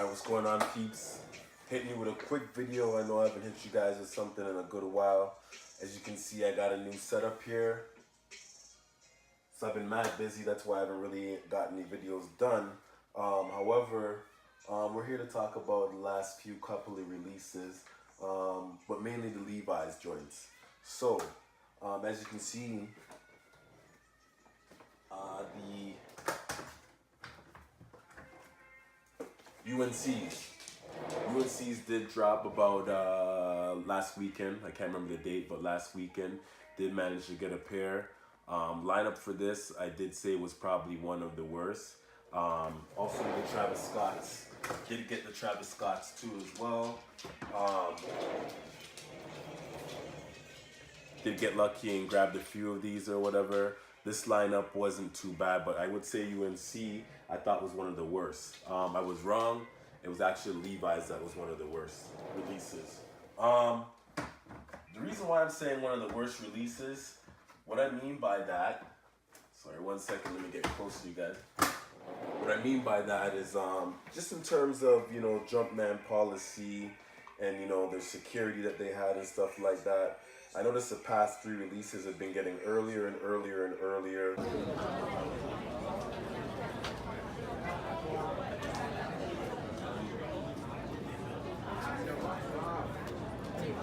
Alright, what's going on, peeps? Hitting you with a quick video. I know I haven't hit you guys with something in a good while. As you can see, I got a new setup here. So I've been mad busy, that's why I haven't really got any videos done. However, we're here to talk about the last few couple of releases, but mainly the Levi's joints. So, as you can see, the UNC's did drop about last weekend. I can't remember the date, but last weekend did manage to get a pair. Lineup for this, I did say, was probably one of the worst. Also the Travis Scotts. Did get the Travis Scotts too as well. Did get lucky and grabbed a few of these or whatever. This lineup wasn't too bad, but I would say UNC I thought was one of the worst. I was wrong. It was actually Levi's that was one of the worst releases. The reason why I'm saying one of the worst releases, what I mean by that, sorry, 1 second, let me get close to you guys. What I mean by that is just in terms of, you know, Jumpman policy and, you know, their security that they had and stuff like that. I noticed the past 3 releases have been getting earlier and earlier and earlier.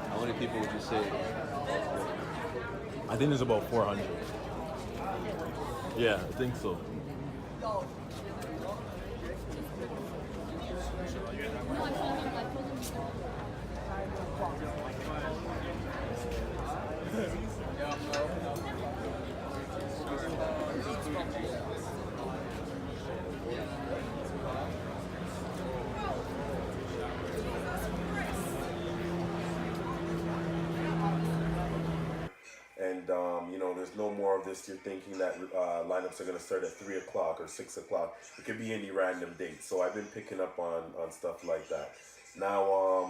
How many people would you say? I think there's about 400. Yeah, I think so. And, you know, there's no more of this. You're thinking that lineups are going to start at 3 o'clock or 6 o'clock. It could be any random date. So I've been picking up on stuff like that. Now,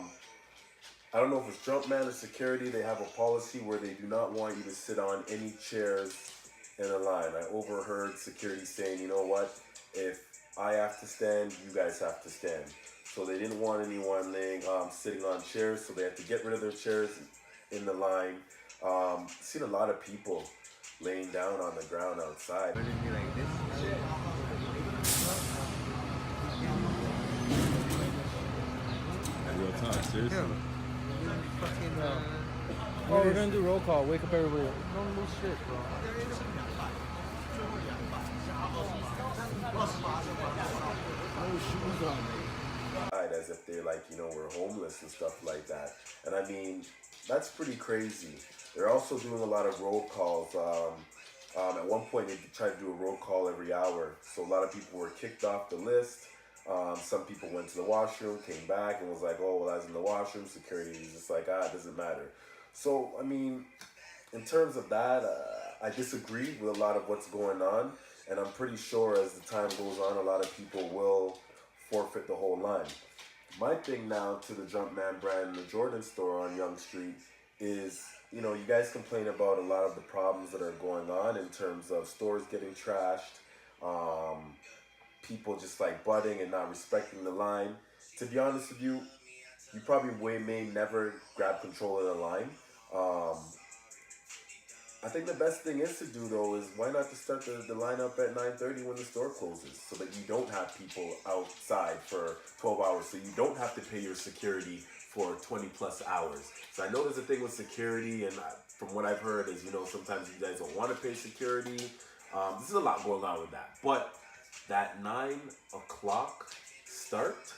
I don't know if it's Jumpman or security. They have a policy where they do not want you to sit on any chairs in a line. I overheard security saying, you know what, if I have to stand, you guys have to stand. So they didn't want anyone sitting on chairs, so they had to get rid of their chairs in the line. Seen a lot of people laying down on the ground outside. Real talk, seriously. Oh, we're gonna do roll call. Wake up everybody. Don't lose shit, bro. No shoes on. As if they're like, you know, we're homeless and stuff like that. And I mean, that's pretty crazy. They're also doing a lot of roll calls. At one point, they tried to do a roll call every hour. So a lot of people were kicked off the list. Some people went to the washroom, came back, and was like, oh, well, I was in the washroom. Security is just like, it doesn't matter. So, I mean, in terms of that, I disagree with a lot of what's going on. And I'm pretty sure as the time goes on, a lot of people will forfeit the whole line. My thing now to the Jumpman brand and the Jordan store on Yonge Street is, you know, you guys complain about a lot of the problems that are going on in terms of stores getting trashed, people just like butting and not respecting the line. To be honest with you, you probably may never grab control of the line. I think the best thing is to do though is why not to start the lineup at 9:30 when the store closes, so that you don't have people outside for 12 hours, so you don't have to pay your security for 20 plus hours. So I know there's a thing with security, and from what I've heard is, you know, sometimes you guys don't want to pay security. This is a lot going on with that, but that 9 o'clock start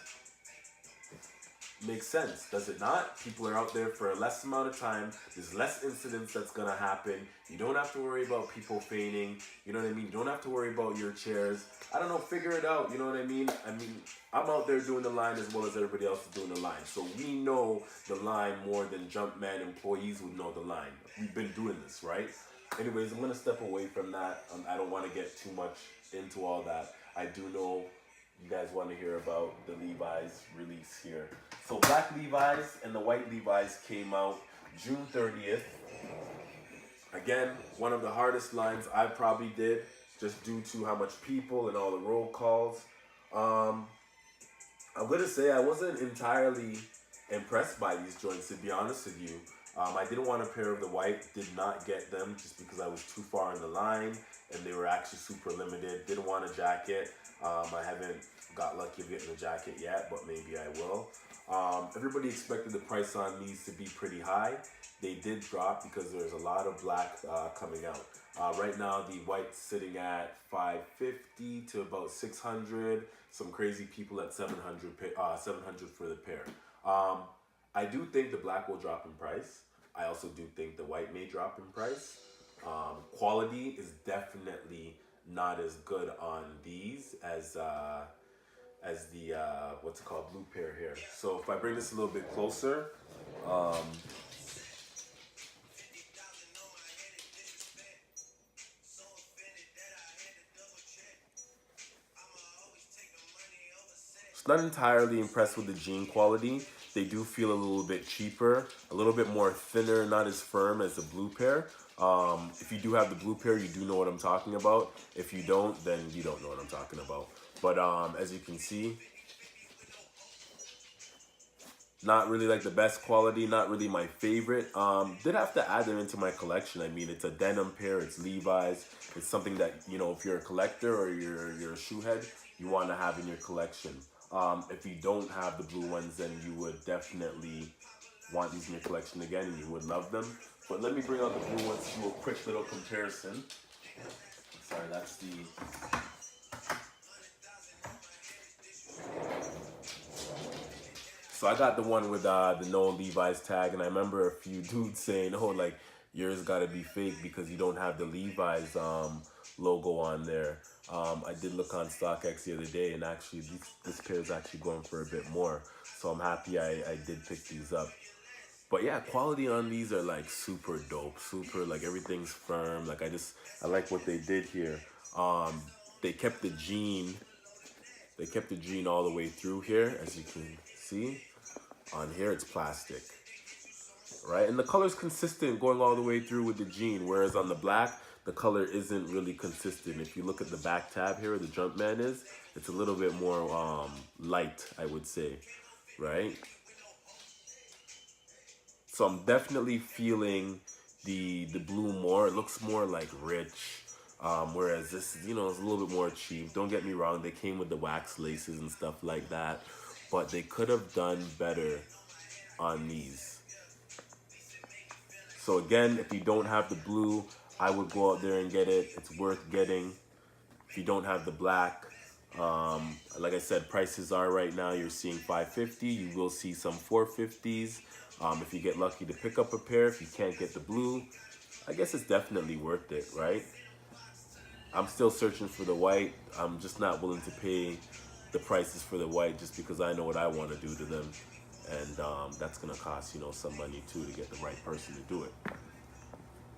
makes sense, does it not? People are out there for a less amount of time. There's less incidents that's gonna happen. You don't have to worry about people fainting. You know what I mean? You don't have to worry about your chairs. I don't know, figure it out. You know what I mean? I'm out there doing the line as well as everybody else is doing the line. So we know the line more than Jumpman employees would know the line. We've been doing this, right? Anyways, I'm gonna step away from that. I don't want to get too much into all that. I do know you guys want to hear about the Levi's release here. So black Levi's and the white Levi's came out June 30th. Again, one of the hardest lines I probably did, just due to how much people and all the roll calls. I'm gonna say I wasn't entirely impressed by these joints, to be honest with you. I didn't want a pair of the white, did not get them just because I was too far in the line and they were actually super limited. Didn't want a jacket. I haven't got lucky of getting a jacket yet, but maybe I will. Everybody expected the price on these to be pretty high. They did drop because there's a lot of black coming out. Right now, the white's sitting at $550 to about $600. Some crazy people at $700 for the pair. I do think the black will drop in price. I also do think the white may drop in price. Quality is definitely not as good on these as the what's it called, blue pair here. So if I bring this a little bit closer, it's not entirely impressed with the jean quality. They do feel a little bit cheaper, a little bit more thinner, not as firm as the blue pair. If you do have the blue pair, you do know what I'm talking about. If you don't, then you don't know what I'm talking about. But as you can see, not really like the best quality, not really my favorite. Did have to add them into my collection. I mean, it's a denim pair, it's Levi's. It's something that, you know, if you're a collector or you're a shoe head, you want to have in your collection. If you don't have the blue ones, then you would definitely want these in your collection again and you would love them. But let me bring out the blue ones to do a quick little comparison. Sorry, that's the... So I got the one with the no Levi's tag, and I remember a few dudes saying, oh, like, yours gotta be fake because you don't have the Levi's logo on there. I did look on StockX the other day, and actually this pair is actually going for a bit more. So I'm happy I did pick these up. But yeah, quality on these are like super dope, super, like everything's firm. Like I like what they did here. They kept the jean all the way through here, as you can see. On here it's plastic, right? And the color's consistent going all the way through with the jean, whereas on the black, the color isn't really consistent. If you look at the back tab here, where the Jumpman is, it's a little bit more light, I would say, right? So I'm definitely feeling the blue more. It looks more like rich, whereas this, you know, is a little bit more cheap. Don't get me wrong, they came with the wax laces and stuff like that, but they could have done better on these. So again, if you don't have the blue, I would go out there and get it. It's worth getting. If you don't have the black, like I said, prices are right now, you're seeing $550. You will see some $450s. If you get lucky to pick up a pair, if you can't get the blue, I guess it's definitely worth it, right? I'm still searching for the white. I'm just not willing to pay the prices for the white just because I know what I want to do to them. And that's going to cost, you know, some money too to get the right person to do it.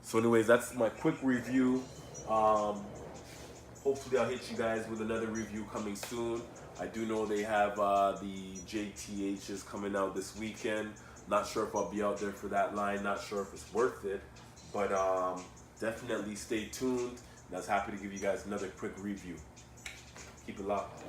So anyways, that's my quick review. Hopefully I'll hit you guys with another review coming soon. I do know they have the JTHs coming out this weekend. Not sure if I'll be out there for that line. Not sure if it's worth it. But definitely stay tuned. And I was happy to give you guys another quick review. Keep it locked.